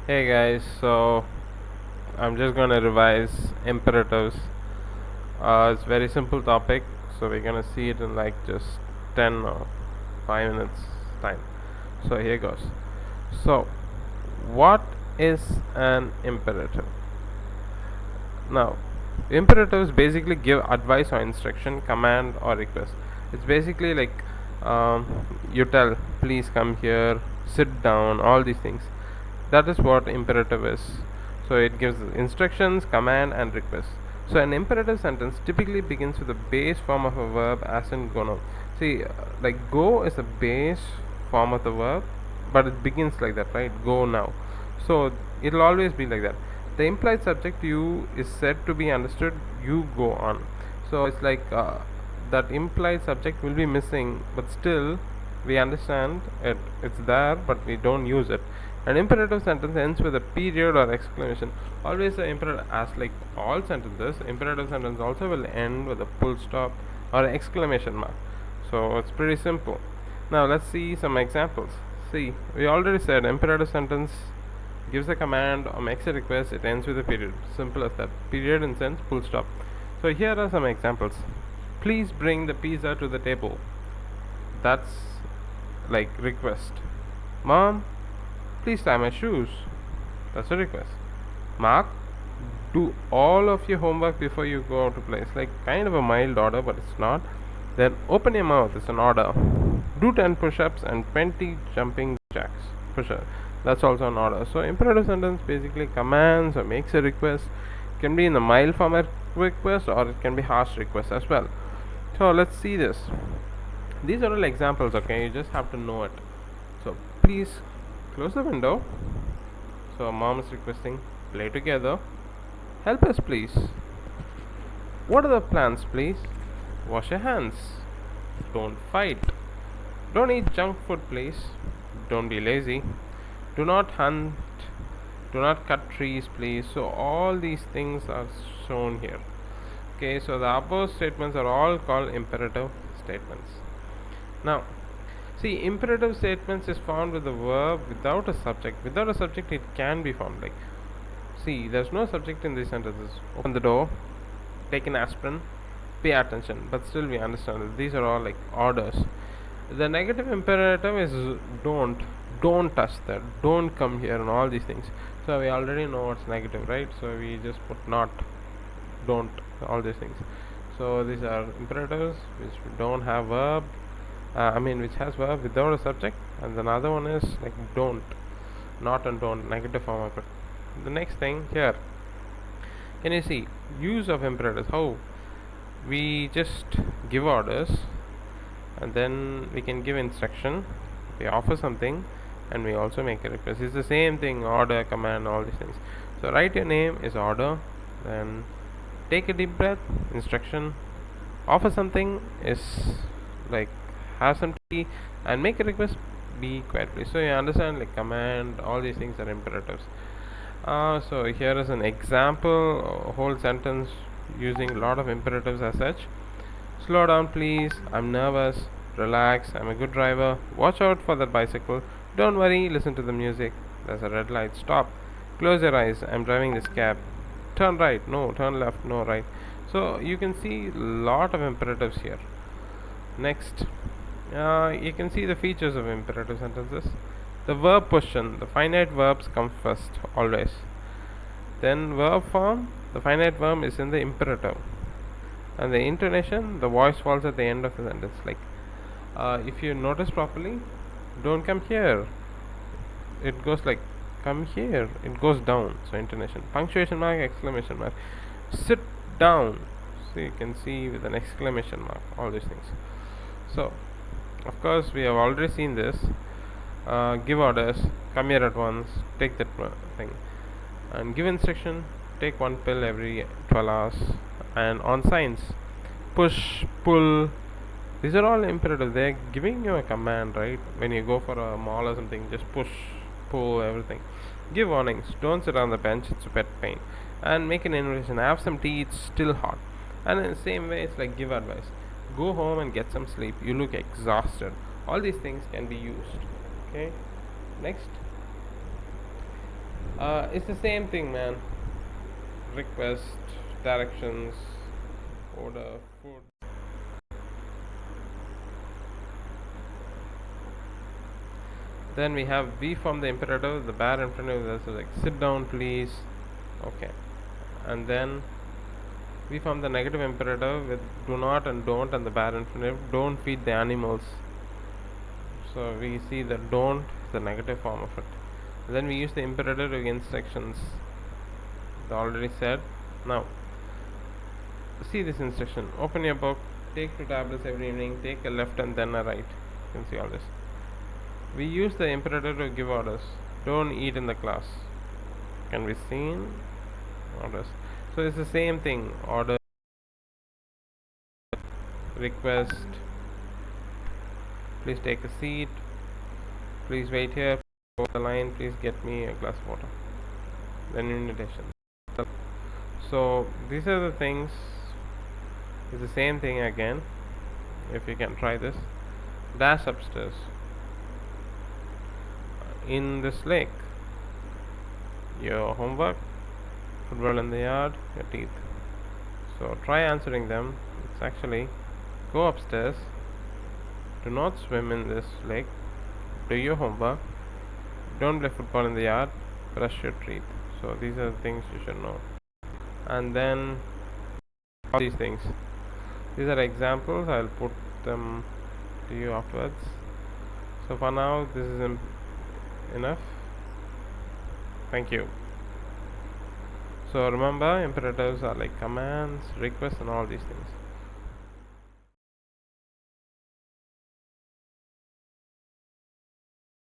Hey guys, so I'm just gonna revise imperatives. It's very simple topic, so we're gonna see it in like just 10 or 5 minutes time. So here goes. So, what is an imperative? Now, imperatives basically give advice or instruction, command or request. It's basically like um, you tell, please come here, sit down, all these things. That is what imperative is. So it gives instructions, command and request. So an imperative sentence typically begins with the base form of a verb as in go now. See, like go is the base form of the verb, but it begins like that, right? Go now. So it'll always be like that. The implied subject you is said to be understood, you go on. So it's like that implied subject will be missing, but still we understand it, it's there, but we don't use it. An imperative sentence ends with a period or exclamation. Always the imperative, as like all sentences, imperative sentence also will end with a full stop or exclamation mark. So it's pretty simple. Now let's see some examples. See, we already said imperative sentence gives a command or makes a request, it ends with a period. Simple as that. Period in sense, full stop. So here are some examples. Please bring the pizza to the table. That's like request. Mom, please tie my shoes. That's a request. Mark, do all of your homework before you go out to play. It's like kind of a mild order, but it's not. Then open your mouth. It's an order. Do 10 push-ups and 20 jumping jacks. Push-up. That's also an order. So imperative sentence basically commands or makes a request. Can be in the mild format request or it can be harsh request as well. So let's see this. These are all examples, okay? You just have to know it. So please close the window. So mom is requesting play together. Help us please. What are the plans please? Wash your hands. Don't fight. Don't eat junk food please. Don't be lazy. Do not hunt. Do not cut trees please. So all these things are shown here. Okay, so the above statements are all called imperative statements. Now, see, imperative statements is found with the verb without a subject. Without a subject, it can be found. Like, see, there's no subject in these sentences. Open the door, take an aspirin, pay attention. But still, we understand that these are all like orders. The negative imperative is don't touch that, don't come here, and all these things. So we already know what's negative, right? So we just put not, don't, all these things. So these are imperatives which don't have verb, which has verb without a subject, and another one is like don't, not and don't, negative form of it. The next thing here, can you see use of imperatives? How we just give orders, and then we can give instruction, we offer something, and we also make a request. It's the same thing, order, command, all these things. So write your name is order, then take a deep breath, instruction, offer something is like have some tea, and make a request, be quiet please. So you understand, like command, all these things are imperatives. So here is an example, a whole sentence using a lot of imperatives as such. Slow down please, I'm nervous. Relax, I'm a good driver. Watch out for that bicycle. Don't worry, listen to the music. There's a red light, stop. Close your eyes, I'm driving this cab. Turn right, no, turn left, no, right. So you can see a lot of imperatives here. Next, you can see the features of imperative sentences. The verb position, the finite verbs come first always. Then verb form, the finite verb is in the imperative, and the intonation, the voice falls at the end of the sentence. Like if you notice properly, don't come here, it goes like come here, it goes down. So intonation, punctuation mark, exclamation mark. Sit down, so you can see with an exclamation mark, all these things. So of course we have already seen this. Give orders, come here at once, take that thing, and give instruction, take one pill every 12 hours. And on signs, push, pull, these are all imperative. They're giving you a command, right? When you go for a mall or something, just push, pull, everything. Give warnings, don't sit on the bench, it's a pet pain. And make an invitation, have some tea, it's still hot. And in the same way, it's like give advice, go home and get some sleep, you look exhausted. All these things can be used. Okay, next, It's the same thing, man. Request, directions, order, food. Then we have we from the imperative, the bare infinitive is like sit down please. Okay. And then we from the negative imperative with do not and don't, and the bare infinitive, don't feed the animals. So we see that don't is the negative form of it. Then we use the imperative to give instructions. I already said. Now see this instruction. Open your book, take 2 tablets every evening, take a left and then a right. You can see all this. We use the imperative to give orders. Don't eat in the class. Can be seen. Orders. So it's the same thing. Order, request, please take a seat, please wait here, over the line, please get me a glass of water. Then invitation. So these are the things. It's the same thing again. If you can try this. Dash upstairs. In this lake. Your homework, football in the yard, your teeth. So try answering them. It's actually go upstairs, do not swim in this lake, do your homework, don't play football in the yard, brush your teeth. So these are the things you should know. And then all these things. These are examples. I'll put them to you afterwards. So for now, this is enough. Thank you. So remember, imperatives are like commands, requests, and all these things.